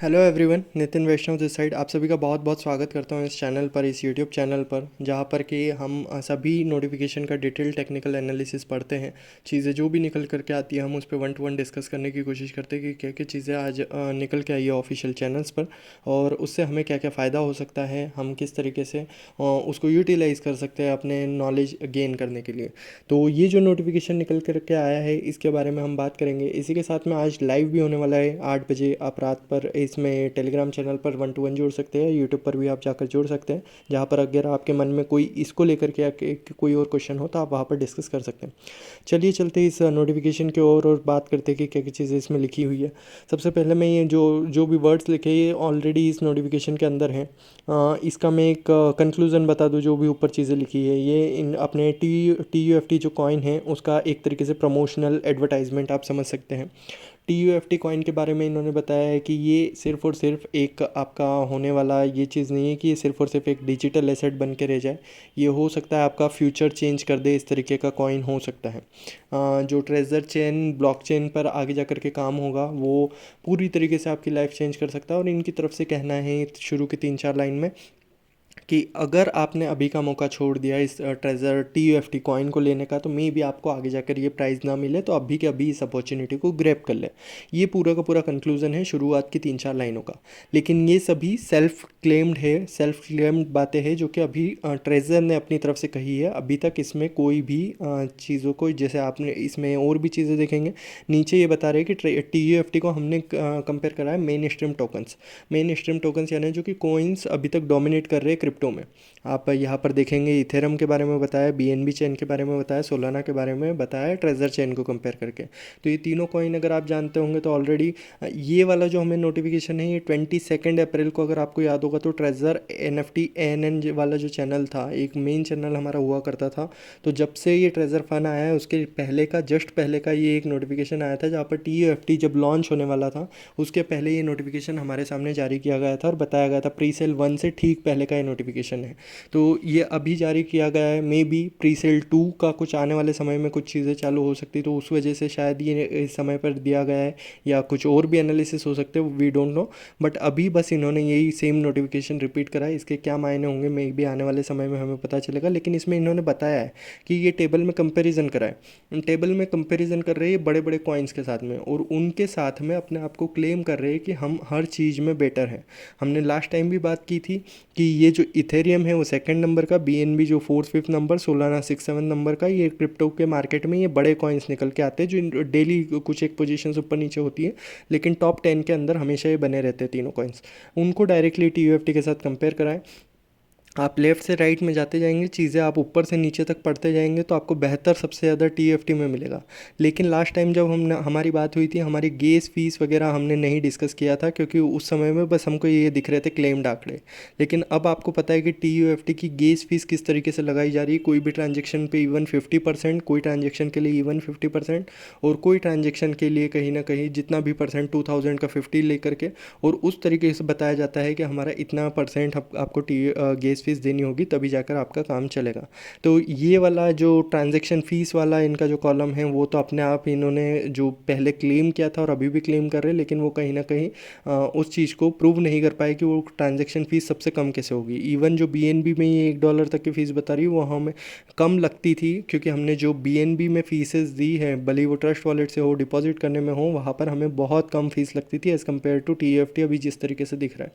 Hello everyone, Nitin Vaishnav this side. आप सभी का बहुत बहुत स्वागत करता हूँ इस चैनल पर, इस यूट्यूब चैनल पर, जहाँ पर कि हम सभी नोटिफिकेशन का डिटेल टेक्निकल एनालिसिस पढ़ते हैं। चीज़ें जो भी निकल करके आती है हम उस पर वन टू वन डिस्कस करने की कोशिश करते हैं कि क्या क्या चीज़ें आज निकल के आई है ऑफिशियल चैनल्स पर, और उससे हमें क्या क्या फ़ायदा हो सकता है, हम किस तरीके से उसको यूटिलाइज़ कर सकते हैं अपने नॉलेज गेन करने के लिए। तो ये जो नोटिफिकेशन निकल करके आया है इसके बारे में हम बात करेंगे। इसी के साथ में आज लाइव भी होने वाला है 8 बजे। आप रात पर इसमें टेलीग्राम चैनल पर वन टू वन जोड़ सकते हैं, यूट्यूब पर भी आप जाकर जोड़ सकते हैं, जहाँ पर अगर आपके मन में कोई इसको लेकर के कोई और क्वेश्चन हो तो आप वहाँ पर डिस्कस कर सकते हैं। चलिए चलते हैं इस नोटिफिकेशन की ओर और बात करते हैं कि क्या क्या चीज़ें इसमें लिखी हुई है। सबसे पहले मैं ये जो जो भी वर्ड्स लिखे ये ऑलरेडी इस नोटिफिकेशन के अंदर हैं। इसका मैं एक कंक्लूज़न बता दूं। जो भी ऊपर चीज़ें लिखी है ये इन अपने टी यू एफ टी जो कॉइन है उसका एक तरीके से प्रमोशनल एडवर्टाइजमेंट आप समझ सकते हैं। टी कॉइन के बारे में इन्होंने बताया है कि ये सिर्फ़ और सिर्फ एक आपका होने वाला ये चीज़ नहीं है कि ये सिर्फ़ और सिर्फ एक डिजिटल एसेट बन के रह जाए। ये हो सकता है आपका फ्यूचर चेंज कर दे, इस तरीके का कॉइन हो सकता है। जो ट्रेजर चेन ब्लॉकचेन पर आगे जा कर के काम होगा वो पूरी तरीके से आपकी लाइफ चेंज कर सकता है। और इनकी तरफ से कहना है शुरू की 3-4 लाइन में कि अगर आपने अभी का मौका छोड़ दिया इस ट्रेजर टी कॉइन को लेने का, तो मे भी आपको आगे जाकर ये प्राइज़ ना मिले, तो अभी के अभी इस अपॉर्चुनिटी को ग्रैब कर ले। ये पूरा का पूरा कंक्लूजन है शुरुआत की 3-4 लाइनों का। लेकिन ये सभी सेल्फ क्लेम्ड है, सेल्फ क्लेम्ड बातें हैं जो कि अभी ट्रेजर ने अपनी तरफ से कही है। अभी तक इसमें कोई भी चीज़ों को, जैसे आपने इसमें और भी चीज़ें देखेंगे नीचे, ये बता रहे हैं कि टी को हमने कंपेयर करा है main stream tokens. Main stream tokens यानी जो कि कोइंस अभी तक डोमिनेट कर रहे हैं क्रिप्टो में। आप यहाँ पर देखेंगे इथेरम के बारे में बताया, बीएनबी चेन के बारे में बताया, सोलाना के बारे में बताया, ट्रेजर चेन को कंपेयर करके। तो ये तीनों कॉइन अगर आप जानते होंगे तो ऑलरेडी ये वाला जो हमें नोटिफिकेशन है ये 22 अप्रैल को, अगर आपको याद होगा तो ट्रेजर NFT ANN वाला जो चैनल था, एक मेन चैनल हमारा हुआ करता था। तो जब से ये ट्रेजर फन आया है उसके पहले का, जस्ट पहले का ये एक नोटिफिकेशन आया था, जहाँ पर टी जब लॉन्च होने वाला था उसके पहले ये नोटिफिकेशन हमारे सामने जारी किया गया था और बताया गया था प्री सेल 1 से ठीक पहले का ये नोटिफिकेशन है। तो ये अभी जारी किया गया है। मे बी प्री सेल 2 का कुछ आने वाले समय में कुछ चीज़ें चालू हो सकती, तो उस वजह से शायद ये इस समय पर दिया गया है, या कुछ और भी एनालिसिस हो सकते हैं, वी डोंट नो। बट अभी बस इन्होंने यही सेम नोटिफिकेशन रिपीट करा है। इसके क्या मायने होंगे मे बी आने वाले समय में हमें पता चलेगा। लेकिन इसमें इन्होंने बताया है कि ये टेबल में कंपैरिजन करा है, टेबल में कंपैरिजन कर रहे हैं बड़े बड़े कॉइन्स के साथ में, और उनके साथ में अपने आप को क्लेम कर रहे हैं कि हम हर चीज़ में बेटर हैं। हमने लास्ट टाइम भी बात की थी कि ये जो इथेरियम है वो सेकंड नंबर का, बीएनबी जो fourth fifth number, Solana 6-7 number का। ये क्रिप्टो के मार्केट में ये बड़े कॉइन्स निकल के आते हैं जो डेली कुछ एक पोजीशंस ऊपर नीचे होती है, लेकिन टॉप 10 के अंदर हमेशा ये बने रहते हैं तीनों कॉइन्स। उनको डायरेक्टली टी के साथ कंपेयर कराएं। आप लेफ़्ट से राइट में जाते जाएंगे, चीज़ें आप ऊपर से नीचे तक पढ़ते जाएंगे तो आपको बेहतर सबसे ज़्यादा टी में मिलेगा। लेकिन लास्ट टाइम जब हमारी बात हुई थी, हमारी गैस फीस वगैरह हमने नहीं डिस्कस किया था, क्योंकि उस समय में बस हमको ये दिख रहे थे क्लेम्ड आंकड़े। लेकिन अब आपको पता है कि टी की गैस फीस किस तरीके से लगाई जा रही है। कोई भी ट्रांजेक्शन पे इवन 50%, कोई ट्रांजेक्शन के लिए इवन 50%, और कोई ट्रांजेक्शन के लिए कहीं ना कहीं जितना भी परसेंट 2000 का 50 लेकर के, और उस तरीके से बताया जाता है कि हमारा इतना परसेंट आपको गैस फीस देनी होगी, तभी जाकर आपका काम चलेगा। तो ये वाला जो ट्रांजैक्शन फ़ीस वाला इनका जो कॉलम है वो तो अपने आप इन्होंने जो पहले क्लेम किया था और अभी भी क्लेम कर रहे हैं, लेकिन वो कहीं ना कहीं उस चीज़ को प्रूव नहीं कर पाए कि वो ट्रांजैक्शन फ़ीस सबसे कम कैसे होगी। इवन जो बीएनबी में ये $1 तक की फ़ीस बता रही है वो हमें कम लगती थी, क्योंकि हमने जो बीएनबी में फ़ीसेस दी है, भले ही वो ट्रस्ट वॉलेट से हो, डिपॉजिट करने में हो, वहाँ पर हमें बहुत कम फ़ीस लगती थी एज़ कम्पेयर टू टी अभी जिस तरीके से दिख रहा है।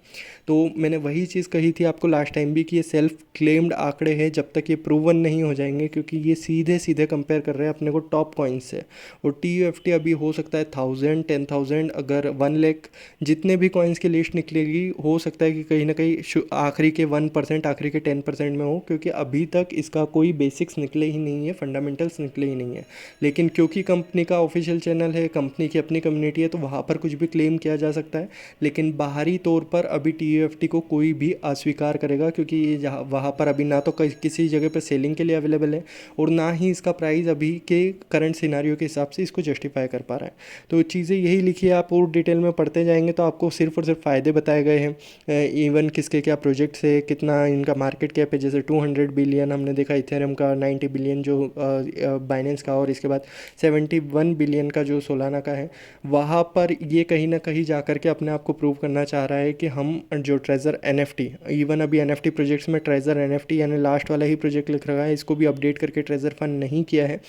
तो मैंने वही चीज़ कही थी आपको लास्ट टाइम भी कि ये सेल्फ क्लेम्ड आंकड़े हैं, जब तक ये प्रूवन नहीं हो जाएंगे, क्योंकि ये सीधे सीधे कंपेयर कर रहे हैं अपने को टॉप कॉइन्स से। और टी अभी हो सकता है 1000 10,000, अगर 1 लाख जितने भी कॉइन्स की लिस्ट निकलेगी, हो सकता है कि कहीं ना कहीं आखिरी के 1%, आखिरी के 10% में हो, क्योंकि अभी तक इसका कोई बेसिक्स निकले ही नहीं है, फंडामेंटल्स निकले ही नहीं है। लेकिन क्योंकि कंपनी का ऑफिशियल चैनल है, कंपनी की अपनी कम्युनिटी है, तो वहाँ पर कुछ भी क्लेम किया जा सकता है। लेकिन बाहरी तौर पर अभी टी को कोई भी अस्वीकार करेगा, क्योंकि कि जहाँ वहाँ पर अभी ना तो किसी जगह पर सेलिंग के लिए अवेलेबल है, और ना ही इसका प्राइस अभी के करंट सिनारियो के हिसाब से इसको जस्टिफाई कर पा रहा है। तो चीज़ें यही लिखी है, आप और डिटेल में पढ़ते जाएंगे तो आपको सिर्फ और सिर्फ फ़ायदे बताए गए हैं। इवन किसके क्या प्रोजेक्ट्स है, कितना इनका मार्केट कैप है, जैसे 200 बिलियन हमने देखा इथेरियम का, 90 बिलियन जो बाइनेंस का, और इसके बाद 71 बिलियन का जो सोलाना का है। वहाँ पर ये कहीं ना कहीं जा कर के अपने आप को प्रूव करना चाह रहा है कि हम जो ट्रेजर एनएफटी, इवन अभी एनएफटी प्रोजेक्ट्स में ट्रेजर एनएफटी यानी लास्ट वाला ही प्रोजेक्ट लिख रखा है, इसको भी अपडेट करके ट्रेजर फंड नहीं किया है।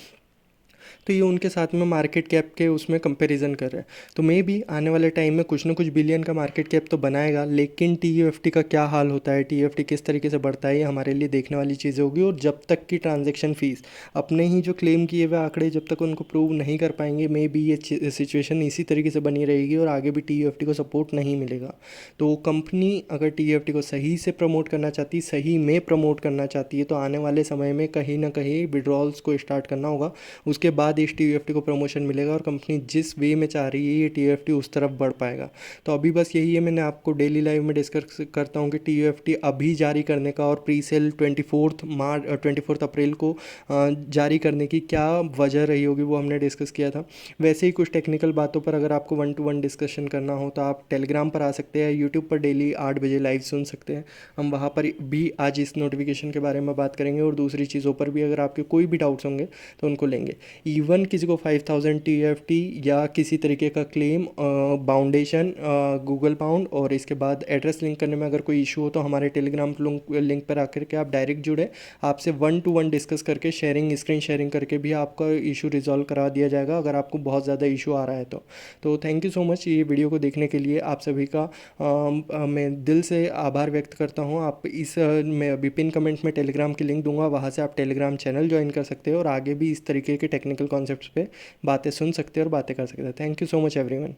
तो ये उनके साथ में मार्केट कैप के उसमें कंपैरिजन कर रहे हैं। तो मे भी आने वाले टाइम में कुछ ना कुछ बिलियन का मार्केट कैप तो बनाएगा, लेकिन टीयूएफटी का क्या हाल होता है, टीयूएफटी किस तरीके से बढ़ता है, ये हमारे लिए देखने वाली चीज़ें होगी। और जब तक की ट्रांजैक्शन फीस अपने ही जो क्लेम किए हुए आंकड़े जब तक उनको प्रूव नहीं कर पाएंगे, मे बी ये सिचुएशन इसी तरीके से बनी रहेगी और आगे भी टीयूएफटी को सपोर्ट नहीं मिलेगा। तो कंपनी अगर टीयूएफटी को सही से प्रमोट करना चाहती, सही में प्रमोट करना चाहती है, तो आने वाले समय में कहीं ना कहीं विड्रॉल्स को स्टार्ट करना होगा। उसके बाद इस टीयूएफटी को प्रमोशन मिलेगा और कंपनी जिस वे में चाह रही है ये टीयूएफटी उस तरफ बढ़ पाएगा। तो अभी बस यही है, मैंने आपको डेली लाइव में डिस्कस करता हूँ कि टीयूएफटी अभी जारी करने का और प्री सेल 24 अप्रैल को जारी करने की क्या वजह रही होगी, वो हमने डिस्कस किया था। वैसे ही कुछ टेक्निकल बातों पर अगर आपको 1-to-1 डिस्कशन करना हो तो आप टेलीग्राम पर आ सकते हैं, यूट्यूब पर डेली 8 बजे लाइव सुन सकते हैं। हम वहाँ पर भी आज इस नोटिफिकेशन के बारे में बात करेंगे, और दूसरी चीज़ों पर भी अगर आपके कोई भी डाउट्स होंगे तो उनको लेंगे। इवन किसी को 5000 टीएफटी या किसी तरीके का क्लेम, बाउंडेशन, गूगल पाउंड और इसके बाद एड्रेस लिंक करने में अगर कोई इशू हो तो हमारे टेलीग्राम लिंक पर आकर के आप डायरेक्ट जुड़े, आपसे 1-to-1 डिस्कस करके स्क्रीन शेयरिंग करके भी आपका इशू रिजॉल्व करा दिया जाएगा अगर आपको बहुत ज़्यादा इशू आ रहा है तो थैंक यू सो मच ये वीडियो को देखने के लिए। आप सभी का मैं दिल से आभार व्यक्त करता हूँ। आप मैं अभी पिन कमेंट में टेलीग्राम की लिंक दूंगा, वहाँ से आप टेलीग्राम चैनल ज्वाइन कर सकते हो और आगे भी इस तरीके के टेक्निकल कॉन्सेप्ट्स पे बातें सुन सकते हैं और बातें कर सकते हैं। Thank you so much everyone.